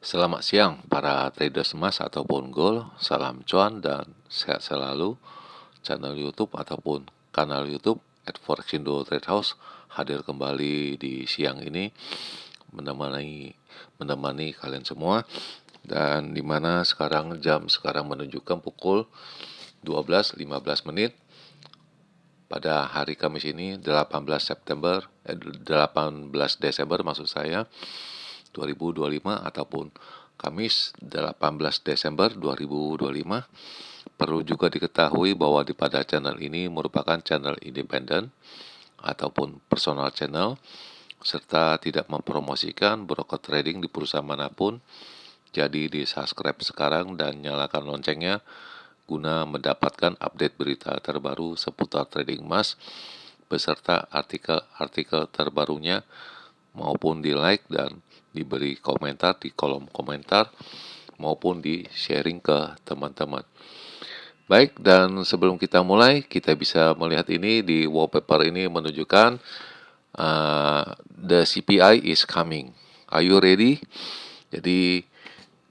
Selamat siang para traders emas ataupun gold, salam cuan dan sehat selalu. Channel YouTube ataupun kanal YouTube @forexindo Trade House hadir kembali di siang ini menemani kalian semua, dan dimana sekarang menunjukkan pukul 12.15 pada hari Kamis ini 18 Desember maksud saya 2025 ataupun Kamis 18 Desember 2025. Perlu juga diketahui bahwa pada channel ini merupakan channel independen ataupun personal channel, serta tidak mempromosikan broker trading di perusahaan manapun. Jadi di subscribe sekarang dan nyalakan loncengnya guna mendapatkan update berita terbaru seputar trading emas beserta artikel-artikel terbarunya, maupun di like dan diberi komentar di kolom komentar maupun di sharing ke teman-teman. Baik, dan sebelum kita mulai, kita bisa melihat ini di wallpaper ini menunjukkan the CPI is coming. Are you ready? Jadi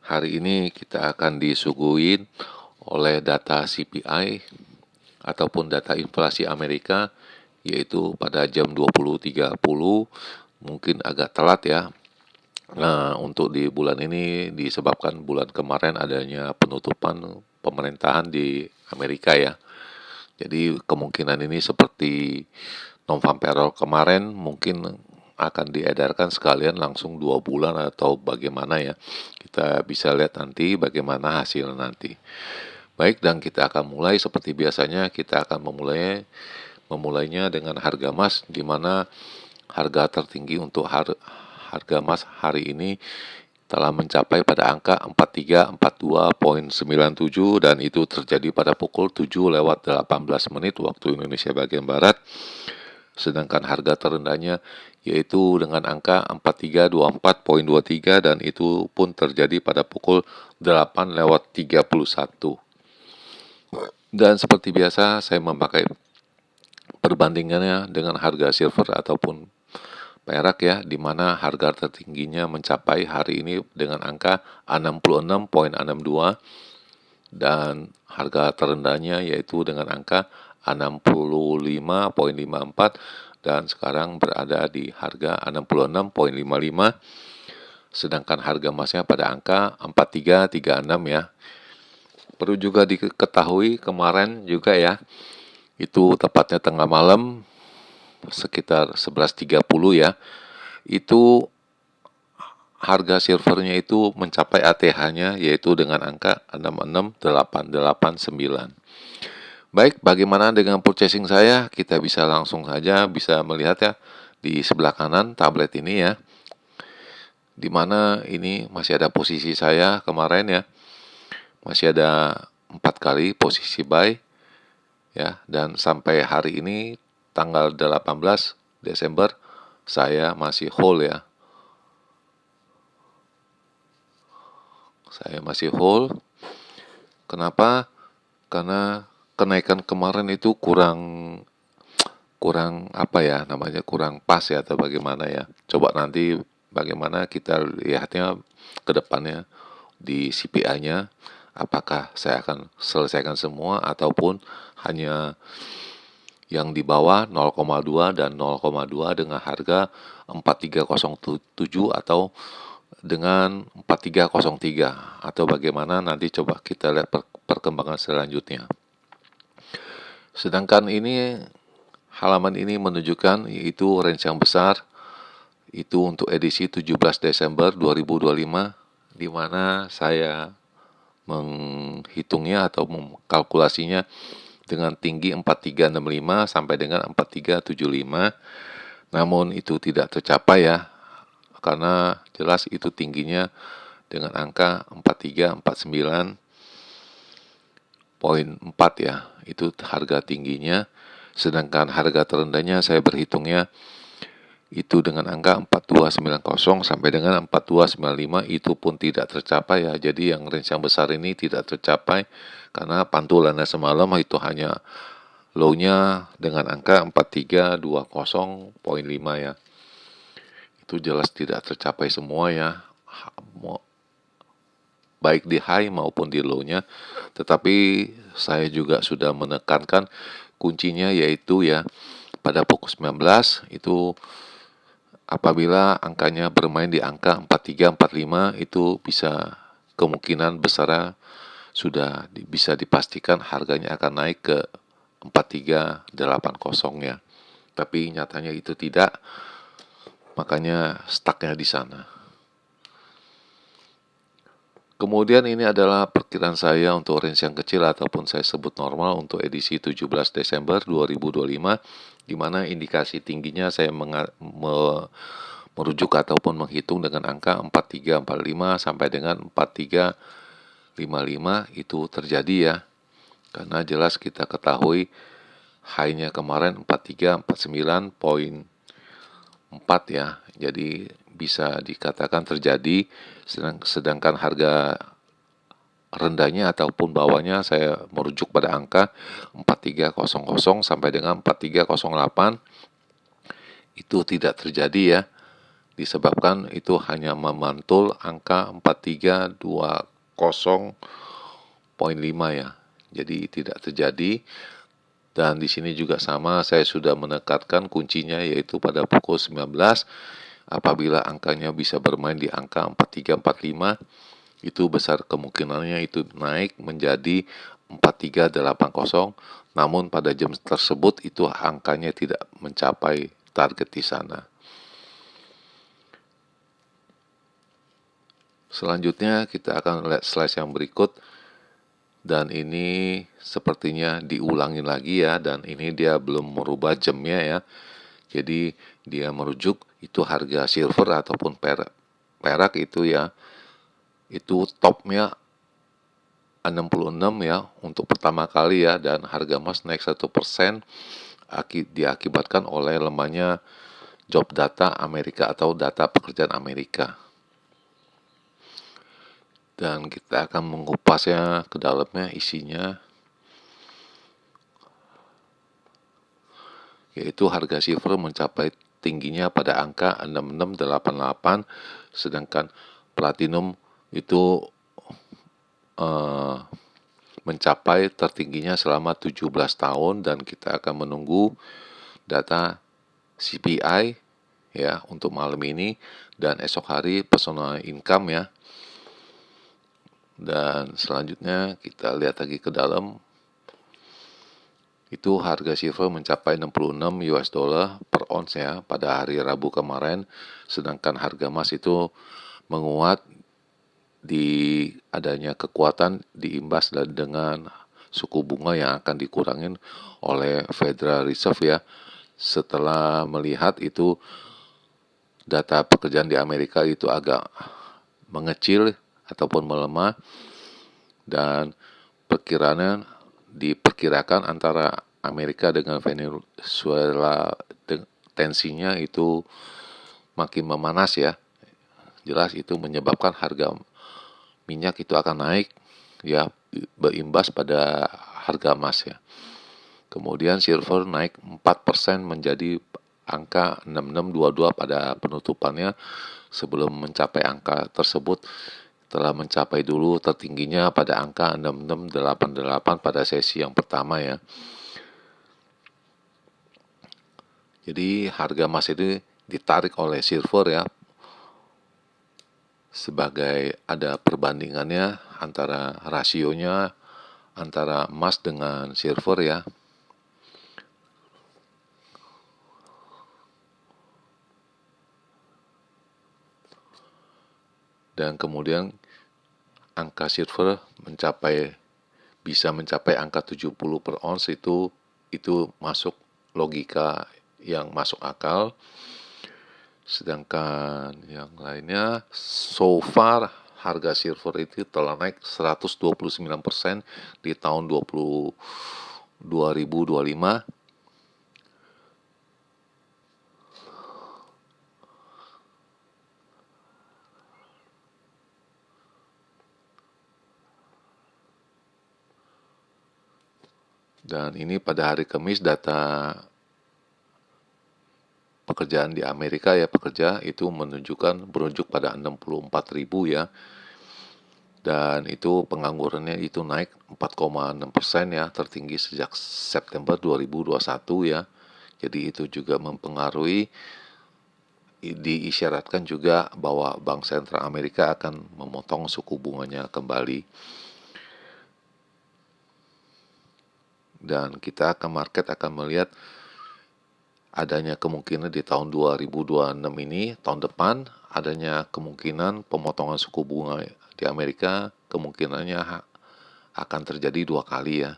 hari ini kita akan disuguhin oleh data CPI ataupun data inflasi Amerika, yaitu pada jam 20.30. Mungkin agak telat ya. Nah, untuk di bulan ini disebabkan bulan kemarin adanya penutupan pemerintahan di Amerika ya. Jadi kemungkinan ini seperti non-farm kemarin mungkin akan diedarkan sekalian langsung 2 bulan atau bagaimana ya. Kita bisa lihat nanti bagaimana hasil nanti. Baik, dan kita akan mulai seperti biasanya. Kita akan memulainya dengan harga emas, di mana harga tertinggi untuk harga emas hari ini telah mencapai pada angka 4342.97, dan itu terjadi pada pukul 7:18 waktu Indonesia bagian Barat. Sedangkan harga terendahnya yaitu dengan angka 4324.23, dan itu pun terjadi pada pukul 8:31. Dan seperti biasa saya memakai perbandingannya dengan harga silver ataupun perak ya, di mana harga tertingginya mencapai hari ini dengan angka 66.62, dan harga terendahnya yaitu dengan angka 65.54, dan sekarang berada di harga 66.55. Sedangkan harga emasnya pada angka 4336 ya. Perlu juga diketahui kemarin juga ya, itu tepatnya tengah malam sekitar 11.30 ya, itu harga silvernya itu mencapai ATH-nya yaitu dengan angka 66889. Baik, bagaimana dengan purchasing saya? Kita bisa langsung saja bisa melihat ya di sebelah kanan tablet ini ya, di mana ini masih ada posisi saya kemarin ya, masih ada 4 kali posisi buy ya, dan sampai hari ini tanggal 18 Desember saya masih hold ya. Saya masih hold. Kenapa? Karena kenaikan kemarin itu kurang apa ya namanya, kurang pas ya atau bagaimana ya. Coba nanti bagaimana kita lihatnya ke depannya di CPI-nya, apakah saya akan selesaikan semua ataupun hanya yang di bawah 0,2 dan 0,2 dengan harga 4307 atau dengan 4303 atau bagaimana, nanti coba kita lihat perkembangan selanjutnya. Sedangkan ini halaman ini menunjukkan yaitu range yang besar, itu untuk edisi 17 Desember 2025, di mana saya menghitungnya atau mengkalkulasinya dengan tinggi 4365 sampai dengan 4375. Namun itu tidak tercapai ya, karena jelas itu tingginya dengan angka 4349.4 ya, itu harga tingginya. Sedangkan harga terendahnya saya berhitungnya itu dengan angka 4290 sampai dengan 4295, itu pun tidak tercapai ya. Jadi yang range yang besar ini tidak tercapai karena pantulannya semalam itu hanya low-nya dengan angka 4320.5 ya. Itu jelas tidak tercapai semua ya. baik di high maupun di low-nya. Tetapi saya juga sudah menekankan kuncinya yaitu ya pada pukul 19 itu apabila angkanya bermain di angka 43 45 itu bisa kemungkinan besar sudah bisa dipastikan harganya akan naik ke 4380 ya. Tapi nyatanya itu tidak, makanya stucknya di sana. Kemudian ini adalah perkiraan saya untuk range yang kecil ataupun saya sebut normal untuk edisi 17 Desember 2025, di mana indikasi tingginya saya merujuk ataupun menghitung dengan angka 4345 sampai dengan 4355 itu terjadi ya. Karena jelas kita ketahui high-nya kemarin 4349,4 ya. Jadi bisa dikatakan terjadi, sedangkan harga rendahnya ataupun bawahnya saya merujuk pada angka 4300 sampai dengan 4308 itu tidak terjadi ya, disebabkan itu hanya memantul angka 4320,5 ya. Jadi tidak terjadi. Dan di sini juga sama, saya sudah menekankan kuncinya yaitu pada pukul 19 apabila angkanya bisa bermain di angka 4345 itu besar kemungkinannya itu naik menjadi 4380, namun pada jam tersebut itu angkanya tidak mencapai target di sana. Selanjutnya kita akan lihat slide yang berikut, dan ini sepertinya diulangi lagi ya, dan ini dia belum merubah jamnya ya. Jadi dia merujuk itu harga silver ataupun perak itu ya, itu topnya 66 ya untuk pertama kali ya, dan harga emas naik 1% diakibatkan oleh lemahnya job data Amerika atau data pekerjaan Amerika. Dan kita akan mengupasnya ke dalamnya, isinya yaitu harga silver mencapai tingginya pada angka 6688, sedangkan platinum itu mencapai tertingginya selama 17 tahun, dan kita akan menunggu data CPI ya untuk malam ini dan esok hari personal income ya. Dan selanjutnya kita lihat lagi ke dalam, itu harga silver mencapai 66 US dollar per ons ya pada hari Rabu kemarin, sedangkan harga emas itu menguat di adanya kekuatan diimbas dengan suku bunga yang akan dikurangin oleh Federal Reserve ya, setelah melihat itu data pekerjaan di Amerika itu agak mengecil ataupun melemah, dan diperkirakan antara Amerika dengan Venezuela tensinya itu makin memanas ya. Jelas itu menyebabkan harga minyak itu akan naik ya, berimbas pada harga emas ya. Kemudian silver naik 4% menjadi angka 6622 pada penutupannya. Sebelum mencapai angka tersebut telah mencapai dulu tertingginya pada angka 6688 pada sesi yang pertama ya. Jadi harga emas itu ditarik oleh silver ya, sebagai ada perbandingannya antara rasionya antara emas dengan silver ya. Dan kemudian angka silver bisa mencapai angka 70 per ons, itu masuk logika yang masuk akal. Sedangkan yang lainnya so far harga silver itu telah naik 129% di tahun 2025. Dan ini pada hari Kamis data pekerjaan di Amerika ya, pekerja itu merujuk pada 64.000 ya. dan itu penganggurannya itu naik 4,6% ya, tertinggi sejak September 2021 ya. Jadi itu juga mempengaruhi, diisyaratkan juga bahwa Bank Sentral Amerika akan memotong suku bunganya kembali. Dan kita market akan melihat adanya kemungkinan di tahun 2026 ini, tahun depan, adanya kemungkinan pemotongan suku bunga di Amerika kemungkinannya akan terjadi 2 kali ya.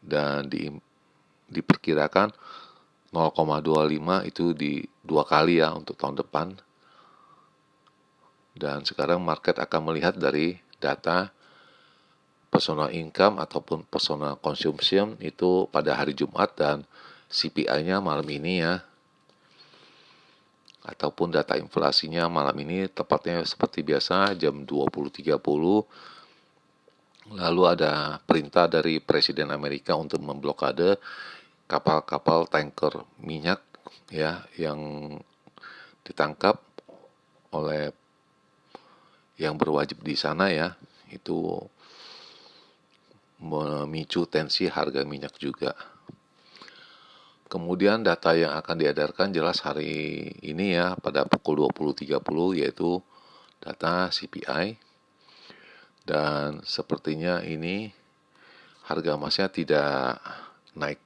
Dan diperkirakan 0,25 itu di 2 kali ya untuk tahun depan. Dan sekarang market akan melihat dari data personal income ataupun personal consumption itu pada hari Jumat dan CPI-nya malam ini ya. Ataupun data inflasinya malam ini tepatnya seperti biasa jam 20.30. Lalu ada perintah dari Presiden Amerika untuk memblokade kapal-kapal tanker minyak ya yang ditangkap oleh yang berwajib di sana ya. Itu memicu tensi harga minyak juga. Kemudian data yang akan diedarkan jelas hari ini ya pada pukul 20.30 yaitu data CPI. Dan sepertinya ini harga emasnya tidak naik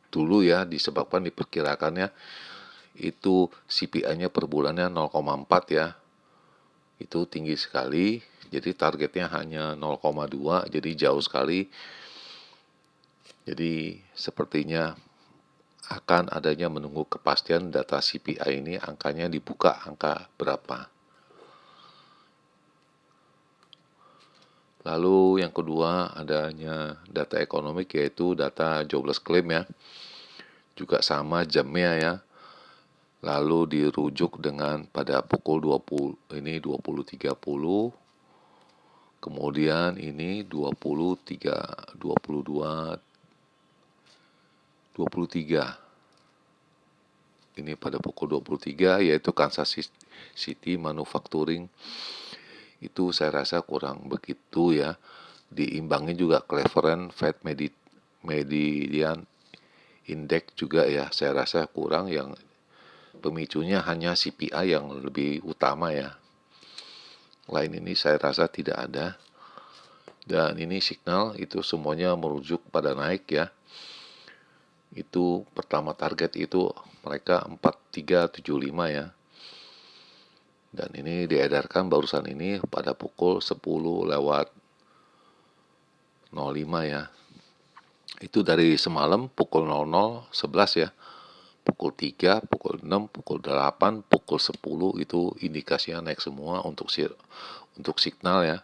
dulu ya, disebabkan diperkirakannya itu CPI-nya per bulannya 0,4 ya. Itu tinggi sekali, jadi targetnya hanya 0,2, jadi jauh sekali. Jadi sepertinya akan adanya menunggu kepastian data CPI ini angkanya dibuka angka berapa. Lalu yang kedua adanya data ekonomi yaitu data jobless claim ya. Juga sama jamnya ya. Lalu dirujuk dengan pada pukul 20 ini 20.30. Kemudian ini 23 ini pada pukul 23 yaitu Kansas City Manufacturing. Itu saya rasa kurang begitu ya. Diimbangi juga Cleveland Fed Median Index juga ya. Saya rasa kurang, yang pemicunya hanya CPI yang lebih utama ya. Lain ini saya rasa tidak ada. Dan ini signal itu semuanya merujuk pada naik ya. Itu pertama target itu mereka 4375 ya. Dan ini diedarkan barusan ini pada pukul 10:05 ya. Itu dari semalam pukul 00:11 ya. Pukul 3, pukul 6, pukul 8, pukul 10 itu indikasinya naik semua untuk signal ya.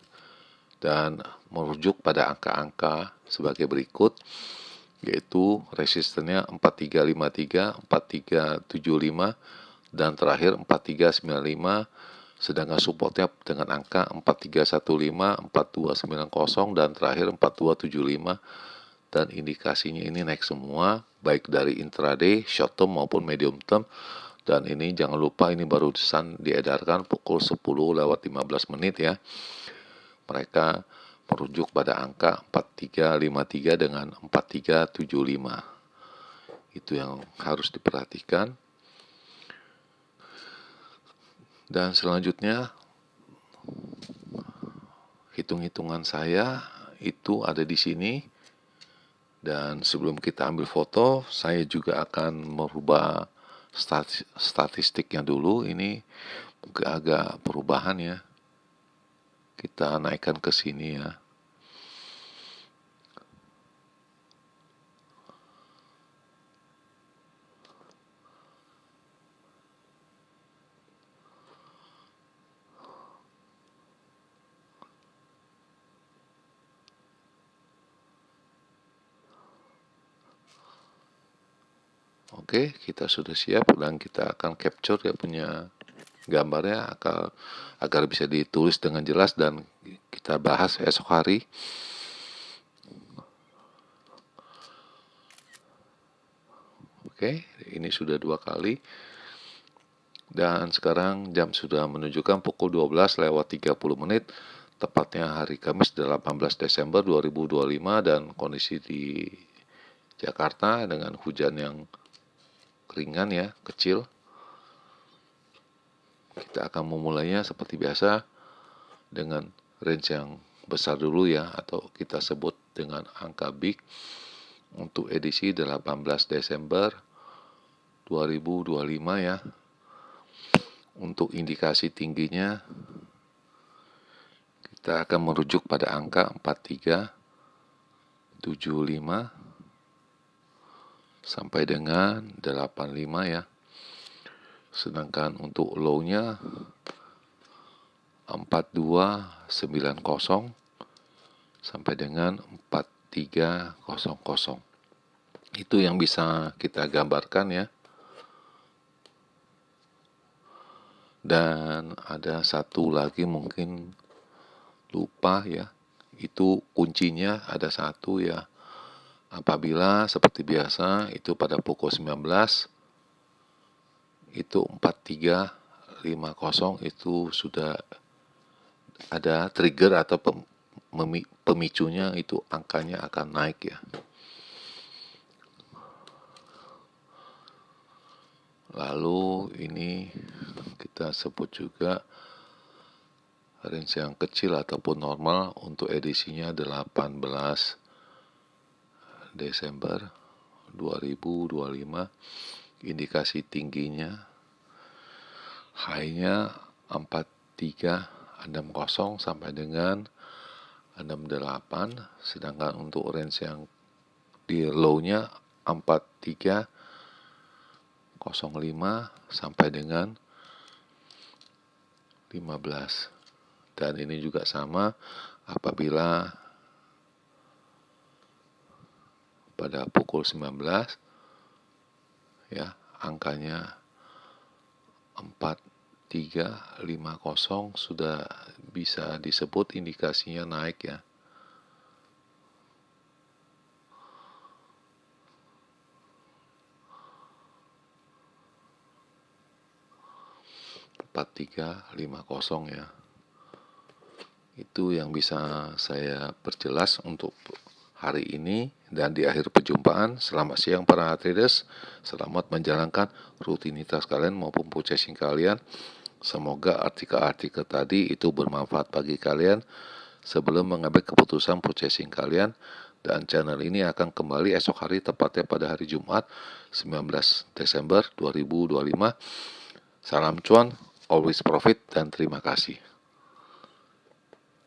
Dan merujuk pada angka-angka sebagai berikut, yaitu resistennya 4353, 4375, dan terakhir 4395, sedangkan supportnya dengan angka 4315, 4290, dan terakhir 4275, dan indikasinya ini naik semua, baik dari intraday, short term maupun medium term. Dan ini jangan lupa ini barusan diedarkan pukul 10:15 ya. Mereka merujuk pada angka 4353 dengan 4375. Itu yang harus diperhatikan. Dan selanjutnya hitung-hitungan saya itu ada di sini. Dan sebelum kita ambil foto, saya juga akan merubah statistiknya dulu. Ini agak perubahan ya. Kita naikkan ke sini ya. Oke, kita sudah siap dan kita akan capture ya punya gambarnya agar bisa ditulis dengan jelas dan kita bahas esok hari. Oke, ini sudah 2 kali. Dan sekarang jam sudah menunjukkan pukul 12:30, tepatnya hari Kamis 18 Desember 2025, dan kondisi di Jakarta dengan hujan yang ringan ya, kecil. Kita akan memulainya seperti biasa dengan range yang besar dulu ya, atau kita sebut dengan angka big untuk edisi 18 Desember 2025 ya. Untuk indikasi tingginya kita akan merujuk pada angka 4375 sampai dengan 85 ya. Sedangkan untuk low-nya 4290 sampai dengan 4300. Itu yang bisa kita gambarkan ya. Dan ada satu lagi mungkin lupa ya. Itu kuncinya ada satu ya. Apabila seperti biasa itu pada pukul 19 itu 4350 itu sudah ada trigger atau pemicunya, itu angkanya akan naik ya. Lalu ini kita sebut juga range yang kecil ataupun normal untuk edisinya 18 Desember 2025. Indikasi tingginya high-nya 4360 sampai dengan 68, sedangkan untuk range yang di low-nya 4305 sampai dengan 15. Dan ini juga sama apabila pada pukul 19 ya, angkanya 4350 sudah bisa disebut indikasinya naik ya. ya. Itu yang bisa saya perjelas untuk hari ini. Dan di akhir perjumpaan, selamat siang para traders. Selamat menjalankan rutinitas kalian maupun purchasing kalian. Semoga artikel-artikel tadi itu bermanfaat bagi kalian sebelum mengambil keputusan purchasing kalian. Dan channel ini akan kembali esok hari, tepatnya pada hari Jumat 19 Desember 2025. Salam cuan, always profit, dan terima kasih.